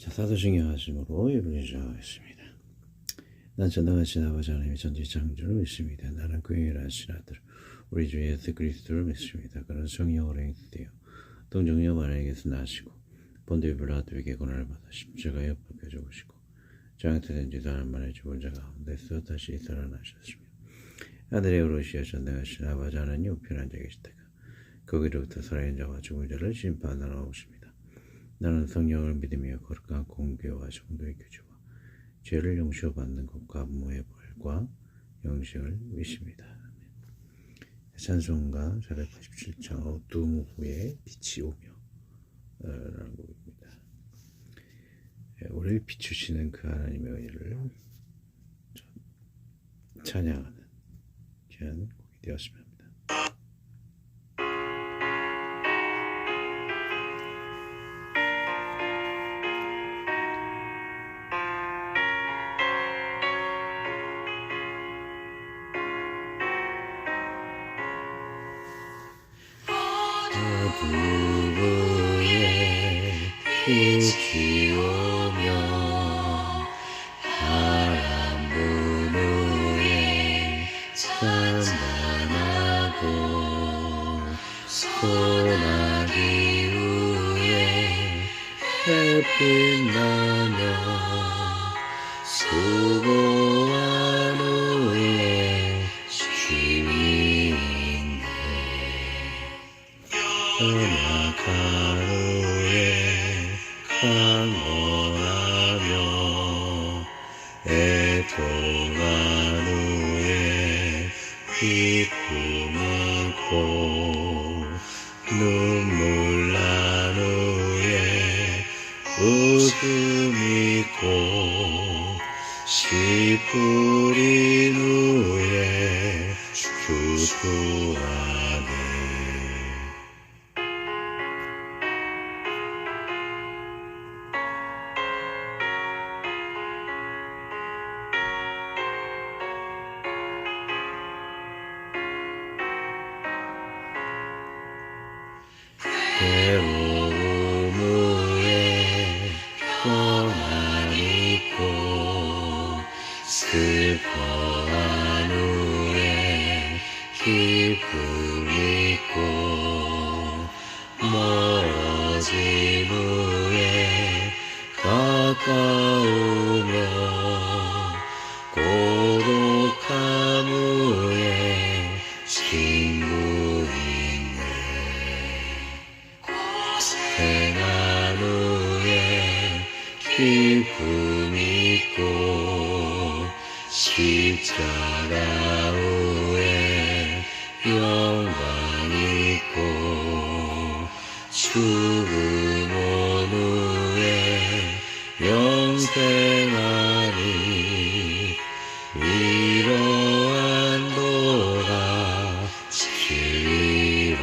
자, 사도신경 하심으로 예배를 시작하겠습니다. 난 전능하신 아버지 하나님의 전지 창조를 믿습니다. 나는 그 유일하신 아들 우리 주 예수 그리스도를 믿습니다. 그는 성령으로 행세되어 동정녀 마리아에게서 나시고 본디오 빌라도에게 고난을 받아 십자가에 못 박혀 죽으시고 장태된 지 사람 만에 죽은 자 가운데서 다시 살아나셨습니다. 하늘에 오르시어 전능하신 아버지 하나님 우편한 자 계시다가 거기로부터 살아있는 자와 죽은 자를 심판하러 오십니다. 나는 성령을 믿으며 거룩한 공교와 성도의 교제와 죄를 용서받는 것과 무의 벌과 영생을 믿습니다. 찬송가 487장 어두움 후에 빛이 오며 라는 곡입니다. 우리를 비추시는 그 하나님의 은혜를 찬양하는 귀한 곡이 되었으면 합니다. 어두움에 빛이 오며 바람 부누에 찬란하고 소나기 후에 햇빛 나며 수고한 후에 쉼이 있네. 연약한 후에 강건하며 애통한 후에 기쁨이 있고 눈물 난 후에 웃음이 있고 씨 뿌린 후에 주구하네. 괴로움 후에 평안 있고 슬퍼한 후에 기쁨 있고 멀어진 후에 가까우며 고독함 후에 친구 있네. 고생한 후에 기쁨 있고 십자가 후에 영광 있고 죽음 온 후에 영생하니 이러한 도가 진리로다.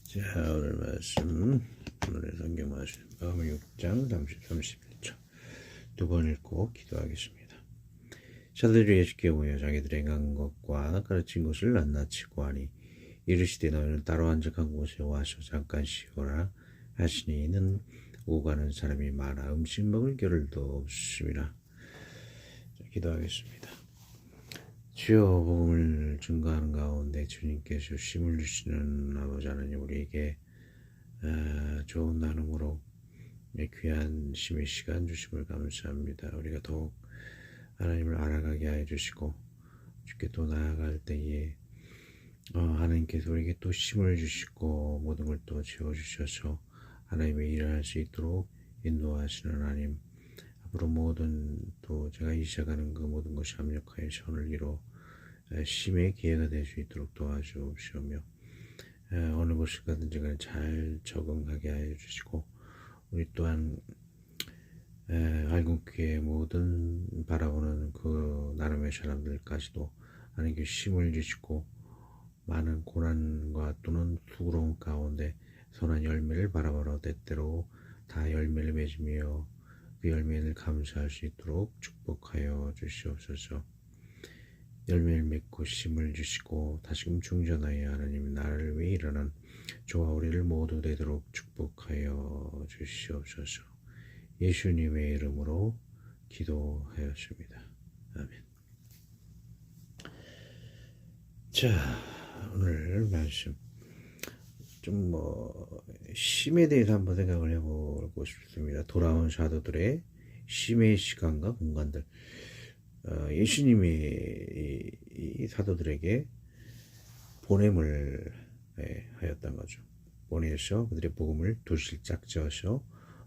자, 오늘 말씀, 오늘의 성경 말씀, 마가복음 6장 31절 두 번 읽고 기도하겠습니다. 사도들이 예수께 모여 자기들의 행한 것과 가르친 것을 낱낱이고 하니 이르시되 너희는 따로 한적한 곳에 와서 잠깐 쉬어라 하시니 이는 오고 가는 사람이 많아 음식 먹을 겨를도 없습니다. 자, 기도하겠습니다. 주여, 복음을 증거하는 가운데 주님께서 힘을 주시는 아버지 하나님, 우리에게 좋은 나눔으로 귀한 심의 시간 주심을 감사합니다. 우리가 더욱 하나님을 알아가게 하여 주시고 주께 또 나아갈 때에 하나님께서 우리에게 또 힘을 주시고 모든 걸 또 채워주셔서 하나님의 일을 할 수 있도록 인도하시는 하나님, 앞으로 모든 또 제가 이 시작하는 그 모든 것이 합력하여 선을 이루어 심의 기회가 될 수 있도록 도와주옵시오며 어느 곳을 가든지 간에 잘 적응하게 하여 주시고 우리 또한 알곡기에 모든 바라보는 그 나름의 사람들까지도 하나님께 힘을 주시고 많은 고난과 또는 수고로운 가운데 선한 열매를 바라보러 때때로 다 열매를 맺으며 그 열매를 감사할 수 있도록 축복하여 주시옵소서. 열매를 맺고 심을 주시고 다시금 충전하여 하나님 나를 위해 일어난 저와 우리를 모두 되도록 축복하여 주시옵소서. 예수님의 이름으로 기도하였습니다. 아멘. 자, 오늘 말씀 좀 쉼에 대해서 한번 생각을 해보고 싶습니다. 돌아온 사도들의 쉼의 시간과 공간들. 예수님이 이 사도들에게 보냄을 하였던 거죠. 보내서 그들의 복음을 도시를 짝지어서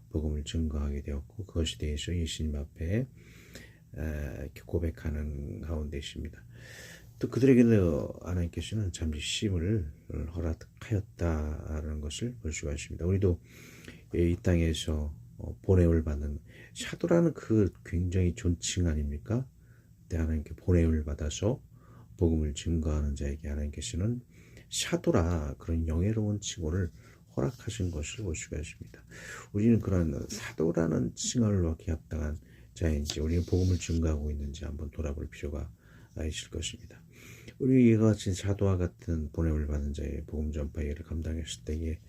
복음을 증거하게 되었고 그것에 대해서 예수님 앞에 고백하는 가운데 있습니다. 또 그들에게는 하나님께서는 잠시 쉼을 허락하였다라는 것을 볼 수가 있습니다. 우리도 이 땅에서 보냄을 받는 사도라는 그 굉장히 존칭 아닙니까? 그때 하나님께 보냄을 받아서 복음을 증거하는 자에게 하나님께서는 사도라 그런 영예로운 칭호를 허락하신 것을 볼 수가 있습니다. 우리는 그런 사도라는 칭호를 받기 합당한 자인지 우리는 복음을 증거하고 있는지 한번 돌아볼 필요가 있을 것입니다. 우리 이와 같이 사도와 같은 보냄을 받은 자의 복음 전파 일을 감당했을 때에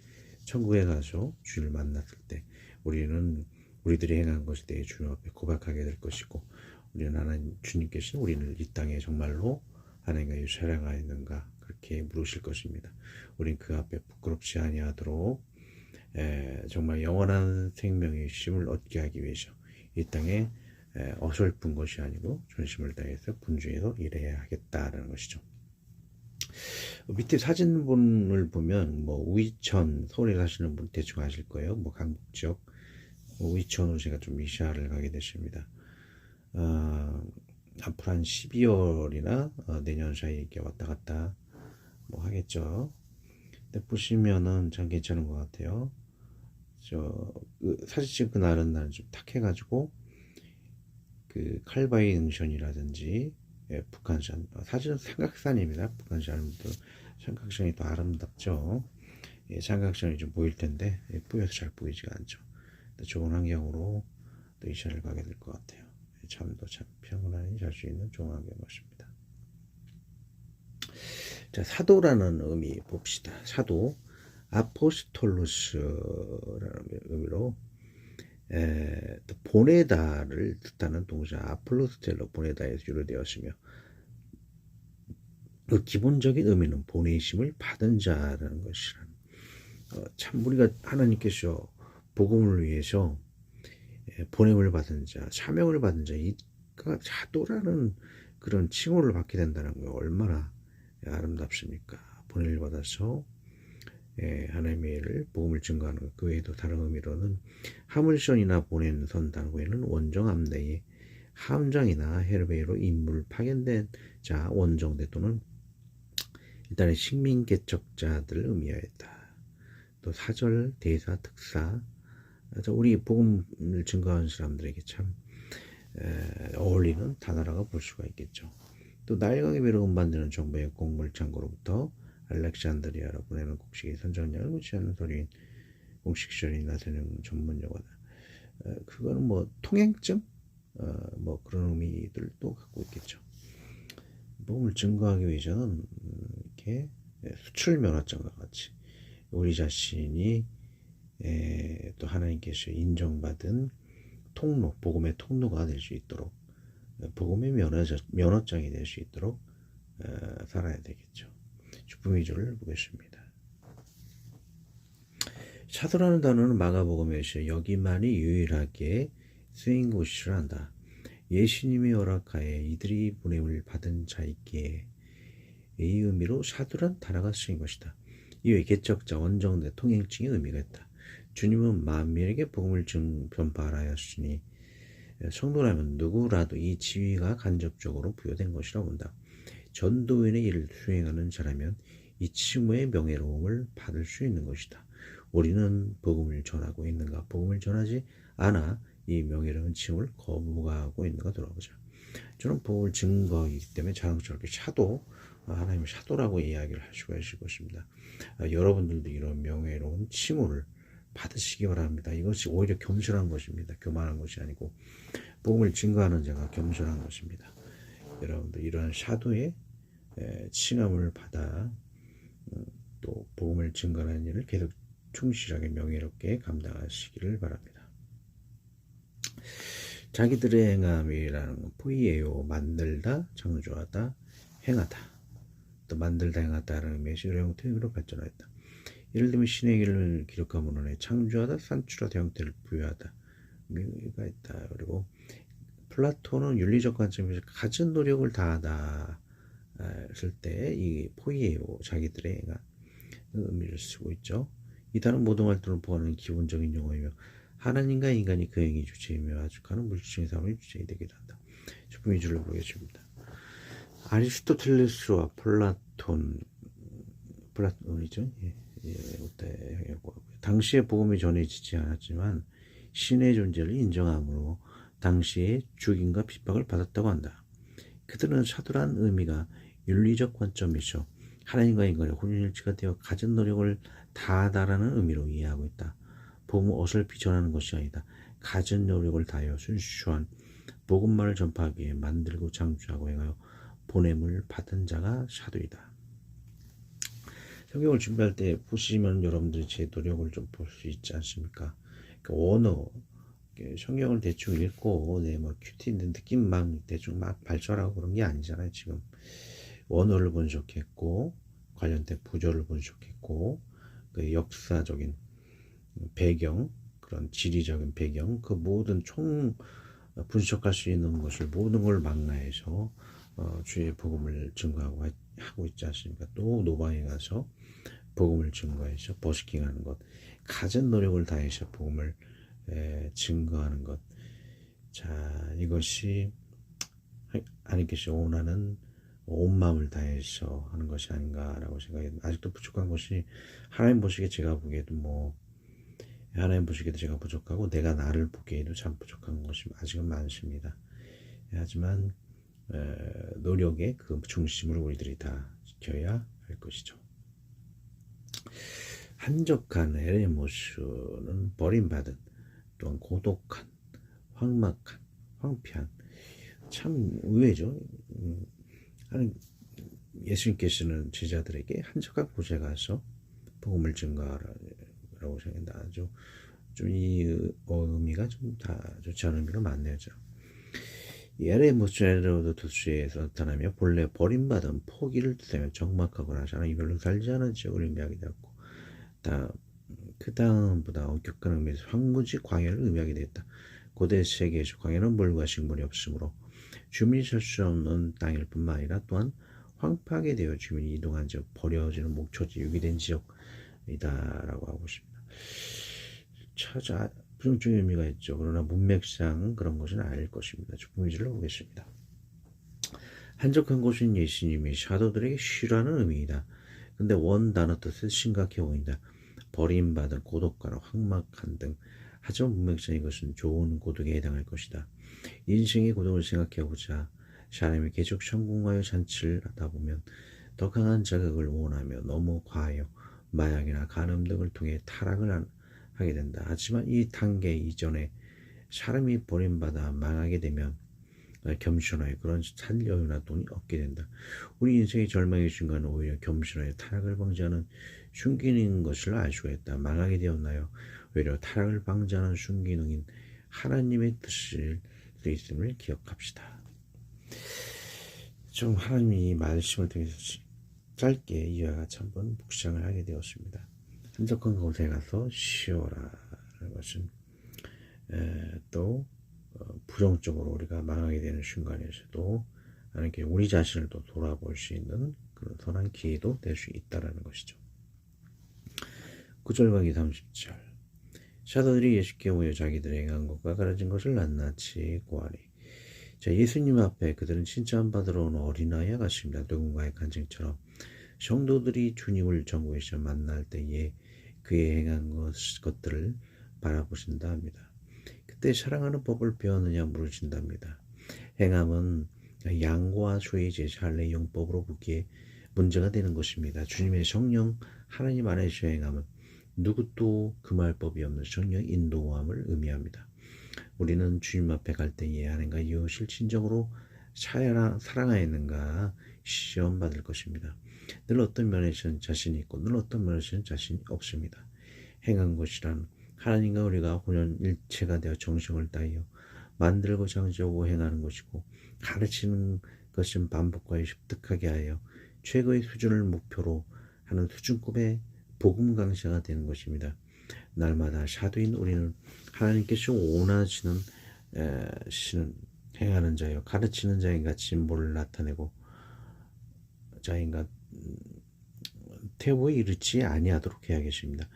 천국에 가서 주를 만났을 때 우리는 우리들이 행한 것에 대해 주님 앞에 고백하게 될 것이고 우리는 하나님 주님께서는 우리를 이 땅에 정말로 하나님과 사랑하였는가 그렇게 물으실 것입니다. 우리는 그 앞에 부끄럽지 아니하도록 정말 영원한 생명의 쉼을 얻게 하기 위해서 이 땅에 어설픈 것이 아니고 전심을 다해서 분주해서 일해야 하겠다라는 것이죠. 밑에 사진본을 보면 우이천 서울에 사시는 분 대충 아실 거예요. 강북 지역 우이천으로 제가 좀 이샤를 가게 됐습니다. 앞으로 한 12월이나 내년 사이에 이렇게 왔다 갔다 하겠죠. 근데 보시면은 참 괜찮은 것 같아요. 사진 찍은 그날은 날 좀 탁해가지고 그 칼바이 능선이라든지 북한산 사실은 삼각산입니다. 북한산도 삼각산이 더 아름답죠. 삼각산이 좀 보일 텐데 뿌여서 잘 보이지가 않죠. 좋은 환경으로 또 이샤를 가게 될 것 같아요. 잠도 참 평온하게 잘 수 있는 좋은 환경 같습니다. 자, 사도라는 의미 봅시다. 사도 아포스톨로스라는 의미로 또 보내다를 뜻하는 동사 아폴로스텔로 보내다에서 유래되었으며 그 기본적인 의미는 보내심을 받은 자라는 것이란 참 우리가 하나님께서 복음을 위해서 보냄을 받은 자, 사명을 받은 자, 이가 사도라는 그런 칭호를 받게 된다는 거 얼마나 아름답습니까? 보냄을 받아서 하나님의 일을 복음을 증거하는 것. 그 외에도 다른 의미로는 하물선이나 보낸 선 단후에는 원정 함대의 함장이나 헤르베이로 인물 파견된 자, 원정대 또는 일단은 식민 개척자들을 의미하였다. 또 사절, 대사, 특사 우리 복음을 증거하는 사람들에게 참 어울리는 단어라고 볼 수가 있겠죠. 또 나일강에 비로 만드는 정부의 곡물 창고로부터 알렉산드리아로 보내는 곡식의 선정량을 무시하는 소리인 공식절이 나서는 전문 용어다. 그거는 통행증 그런 의미들도 갖고 있겠죠. 복음을 증거하기 위해서는 이렇게 수출 면허증과 같이 우리 자신이 또 하나님께서 인정받은 통로, 복음의 통로가 될 수 있도록 복음의 면허장이 될 수 있도록 살아야 되겠죠. 주품 위주를 보겠습니다. 사도라는 단어는 마가복음에서 여기만이 유일하게 쓰인 곳이라 한다. 예수님의 허락하에 이들이 보냄을 받은 자이기에 이 의미로 사도란 단어가 쓰인 것이다. 이외 개척자, 원정대, 통행증의 의미가 있다. 주님은 만민에게 복음을 전파하라 하였으니 성도라면 누구라도 이 지위가 간접적으로 부여된 것이라 본다. 전도인의 일을 수행하는 자라면 이 칭호의 명예로움을 받을 수 있는 것이다. 우리는 복음을 전하고 있는가? 복음을 전하지 않아 이 명예로운 칭호를 거부하고 있는가 돌아보자. 저는 복음을 증거이기 때문에 자랑스럽게 사도, 하나님의 사도라고 이야기를 할 수가 있을 것입니다. 여러분들도 이런 명예로운 칭호를 받으시기 바랍니다. 이것이 오히려 겸손한 것입니다. 교만한 것이 아니고 복음을 증거하는 자가 겸손한 것입니다. 여러분들 이러한 샤도의 칭함을 받아 또 복음을 증거하는 일을 계속 충실하게 명예롭게 감당하시기를 바랍니다. 자기들의 행함이라는 건 포이에요. 만들다, 창조하다, 행하다. 또 만들다, 행하다라는 의미의 시로 형태로 발전하였다. 예를 들면 신의 길을 기록한 문헌에 창조하다, 산출하다 형태를 부여하다 의미가 있다. 그리고 플라톤은 윤리적 관점에서 가진 노력을 다하다 했을 때 이 포이에요. 자기들의 행함 의미를 쓰고 있죠. 이 단어는 모든 활동을 포함하는 기본적인 용어이며 하나님과 인간이 그 행위 주체이며 아죽하는 물질적인 삶의 주체이 되기도 한다. 제품 위주로 보겠습니다. 아리스토텔레스와 플라톤이죠. 당시에 복음이 전해지지 않았지만 신의 존재를 인정함으로 당시에 죽임과 핍박을 받았다고 한다. 그들은 사도란 의미가 윤리적 관점이죠. 하나님과 인간의 혼연일치가 되어 가진 노력을 다하다라는 의미로 이해하고 있다. 복음은 어설피 전하는 것이 아니다. 가진 노력을 다하여 순수한 복음만을 전파하기 위해 만들고 창조하고 행하여 보냄을 받은 자가 사도이다. 성경을 준비할 때 보시면 여러분들이 제 노력을 좀 볼 수 있지 않습니까? 그 원어 성경을 대충 읽고 뭐 큐티 있는 느낌만 대충 막 발설하고 그런 게 아니잖아요. 지금 원어를 분석했고 관련된 부조를 분석했고 그 역사적인 배경, 그런 지리적인 배경, 그 모든 총 분석할 수 있는 것을 모든 걸 망라해서 주의 복음을 증거하고 하고 있지 않습니까? 또 노방에 가서 복음을 증거해서 버스킹하는 것, 가진 노력을 다해서 복음을 증거하는 것. 자, 이것이 하나님께서 원하는 온 마음을 다해서 하는 것이 아닌가라고 생각합니다. 아직도 부족한 것이 하나님 보시기에 제가 보기에도 하나님 보시기에도 제가 부족하고 내가 나를 보기에도 참 부족한 것이 아직은 많습니다. 하지만 노력의 그 중심으로 우리들이 다 지켜야 할 것이죠. 한적한 에레모스는 버림받은 또한 고독한 황막한 황폐한 참 의외죠. 예수님께서는 제자들에게 한적한 곳에 가서 복음을 증거하라고 생각한다. 아주 좀 이 의미가 좀 다 좋지 않은 의미가 많네요. 에레모스에로도투스에서 나타나며 본래 버림받은 포기를 뜻하며 적막하거나 사람이 별로 살지 않은 지역을 의미하게 되었고 그 다음보다 엄격한 의미에서 황무지 광야를 의미하게 되었다. 고대 세계에서 광야는 물과 식물이 없으므로 주민이 살 수 없는 땅일 뿐만 아니라 또한 황폐하게 되어 주민이 이동한 지역, 버려지는 목초지, 유기된 지역이다라고 하고 있습니다. 부정적인 의미가 있죠. 그러나 문맥상 그런 것은 아닐 것입니다. 주품위주로 보겠습니다. 한적한 곳은 예수님이 사도들에게 쉬라는 의미이다. 근데 원 단어 뜻은 심각해 보인다. 버림받은, 고독한, 황막한 등. 하지만 문맥상 이것은 좋은 고독에 해당할 것이다. 인생의 고독을 생각해보자. 사람이 계속 성공하여 잔치를 하다 보면 더 강한 자극을 원하며 너무 과하여 마약이나 간음 등을 통해 타락을 하게 된다. 하지만 이 단계 이전에 사람이 버림받아 망하게 되면 겸손하여 그런 살 여유나 돈이 없게 된다. 우리 인생의 절망의 순간은 오히려 겸손하여 타락을 방지하는 순기능인 것을 알 수가 있다. 망하게 되었나요? 오히려 타락을 방지하는 순기능인 하나님의 뜻을 수 있음을 기억합시다. 좀 하나님이 말씀을 통해서 짧게 이와 같이 한번 묵상을 하게 되었습니다. 한적한 곳에 가서 쉬어라 라는 것은 또 부정적으로 우리가 망하게 되는 순간에서도 하나님께 우리 자신을 또 돌아볼 수 있는 그런 선한 기회도 될 수 있다는 것이죠. 9절과 30절 사도들이 예수께 모여 자기들의 행한 것과 가르친 것을 낱낱이 고하니. 자, 예수님 앞에 그들은 칭찬받으러 온 어린아이와 같습니다. 누군가의 간증처럼 성도들이 주님을 전국에서 만날 때에 그의 행한 것들을 바라보신다 합니다. 그때 사랑하는 법을 배웠느냐 물으신답니다. 행함은 양과 소의 제사할례 용법으로 보기에 문제가 되는 것입니다. 주님의 성령 하나님 안에서 행함은 누구도 금할 법이 없는 성령 인도함을 의미합니다. 우리는 주님 앞에 갈 때에 하나님과 이웃을 진정으로 사랑하였는가 시험 받을 것입니다. 늘 어떤 면에서는 자신이 있고 늘 어떤 면에서는 자신이 없습니다. 행한 것이란 하나님과 우리가 혼연일체가 되어 정성을 다하여 만들고 창조하고 행하는 것이고, 가르치는 것은 반복과 습득하게 하여 최고의 수준을 목표로 하는 수준급의 복음 강사가 되는 것입니다. 날마다 사도인 우리는 하나님께서 원하시는 행하는 자요 가르치는 자인가 진보를 나타내고 자인가 태우에 이르지 아니하도록 해야겠습니다.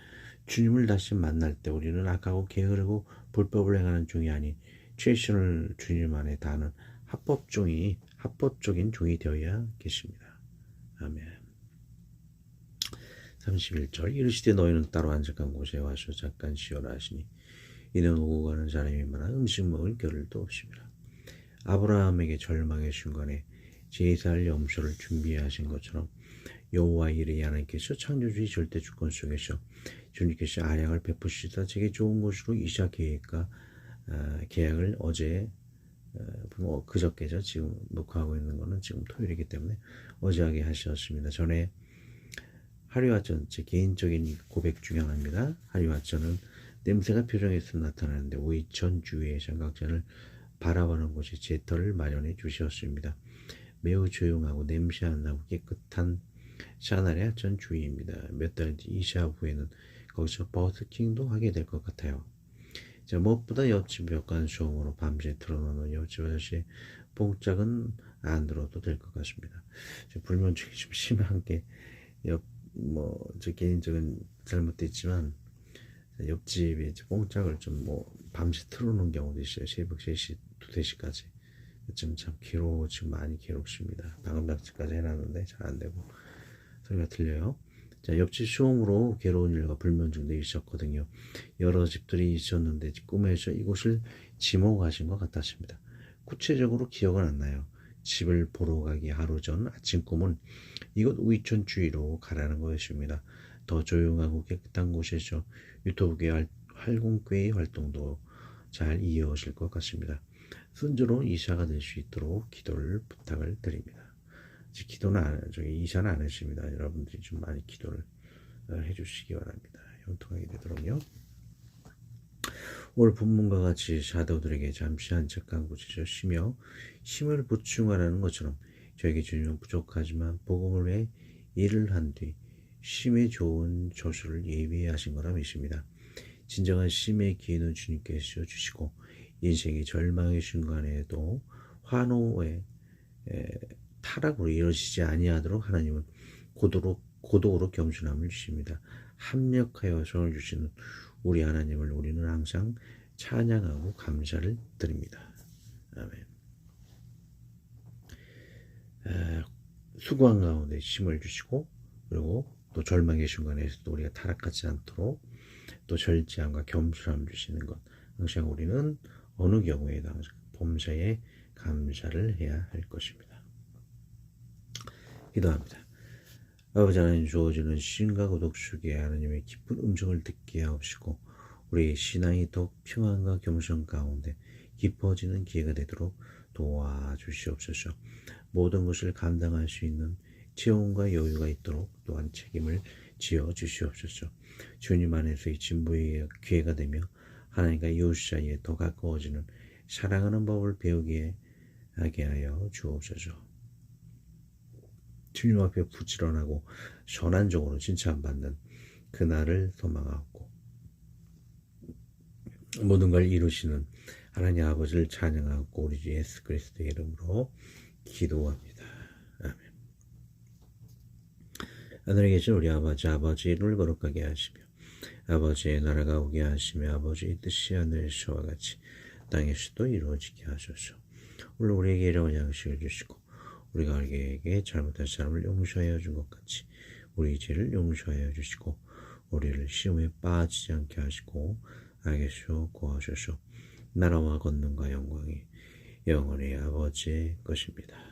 주님을 다시 만날 때 우리는 악하고 게으르고 불법을 행하는 종이 아닌 최선을 주님 안에 다하는 합법적인 종이 되어야겠습니다. 아멘. 31절 이르시되 너희는 따로 안식한 곳에 와서 잠깐 쉬어라 하시니 이는 오고 가는 사람이 많아 음식 먹을 겨를도 없습니다. 아브라함에게 절망의 순간에 제사할 염소를 준비하신 것처럼 여호와 이레 하나님께서 창조주의 절대 주권 속에서 주님께서 안약을 베푸시다 제게 좋은 곳으로 이삭 계약을 어제 그저께죠. 지금 녹화하고 있는 거는 지금 토요일이기 때문에 어제 하게 하셨습니다. 전에 하리와전, 제 개인적인 고백 중에 하나입니다. 하리와전은 냄새가 표정에서 나타나는데 오이천 주위의 삼각전을 바라보는 곳에 제터를 마련해 주셨습니다. 매우 조용하고 냄새 안 나고 깨끗한 샤나리 하천 주위입니다. 몇 달 뒤 이사 후에는 거기서 버스킹도 하게 될 것 같아요. 자, 무엇보다 옆집 여관 소음으로 밤새 틀어놓는 옆집 아저씨의 봉짝은 안 들어도 될 것 같습니다. 불면증이 좀 심한 게 제 개인적인 잘못됐지만 옆집에 뽕짝을 좀 밤새 틀어놓은 경우도 있어요. 새벽 3시, 2, 3시까지. 좀 참 지금 많이 괴롭습니다. 방음 장치까지 해놨는데 잘 안 되고 소리가 들려요. 자, 옆집 소음으로 괴로운 일과 불면증도 있었거든요. 여러 집들이 있었는데 꿈에서 이곳을 지목하신 것 같았습니다. 구체적으로 기억은 안 나요. 집을 보러 가기 하루 전 아침 꿈은 이곳 우이천 주위로 가라는 거였습니다. 더 조용하고 깨끗한 곳에서 유튜브계 활공교회의 활동도 잘 이어질 것 같습니다. 순조로운 이사가 될 수 있도록 기도를 부탁을 드립니다. 이사는 안 했습니다. 여러분들이 좀 많이 기도를 해주시기 바랍니다. 형통하게 되도록요. 올 본문과 같이 사도들에게 잠시 안착한 곳에서 쉬며 힘을 보충하라는 것처럼 저에게 주님은 부족하지만 복음을 위해 일을 한 뒤 쉼에 좋은 조수를 예비하신 거라 믿습니다. 진정한 쉼의 기회는 주님께서 주시고 인생의 절망의 순간에도 환호의 타락으로 이루어지지 아니하도록 하나님은 고독으로 겸손함을 주십니다. 합력하여 손을 주시는 우리 하나님을 우리는 항상 찬양하고 감사를 드립니다. 아멘. 수고한 가운데 힘을 주시고 그리고 또 절망의 순간에서도 우리가 타락하지 않도록 또 절제함과 겸손함을 주시는 것, 항상 우리는 어느 경우에도 항상 범사에 감사를 해야 할 것입니다. 기도합니다. 아버지 하나님, 주어지는 신과 고독 속에 하나님의 깊은 음성을 듣게 하옵시고 우리의 신앙이 더욱 평안과 겸손 가운데 깊어지는 기회가 되도록 도와주시옵소서. 모든 것을 감당할 수 있는 체온과 여유가 있도록 또한 책임을 지어 주시옵소서. 주님 안에서의 진보의 기회가 되며 하나님과 이웃 사이에 더 가까워지는 사랑하는 법을 배우게 하게 하여 주옵소서. 주님 앞에 부지런하고 선한적으로 칭찬받는 그날을 소망하고 모든 걸 이루시는 하나님 아버지를 찬양하고 우리 주 예수 그리스도의 이름으로 기도합니다. 아멘. 하늘에 계신 우리 아버지의 이름을 거룩하게 하시며 아버지의 나라가 오게 하시며 아버지의 뜻이 하늘에서와 같이 땅에서도 이루어지게 하소서. 오늘 우리에게 일용할 양식을 주시고 우리가 우리에게 잘못한 사람을 용서하여 준 것 같이 우리 죄를 용서하여 주시고 우리를 시험에 빠지지 않게 하시고 악에서 구하소서. 나라와 권능과 영광이 영원히 아버지의 것입니다.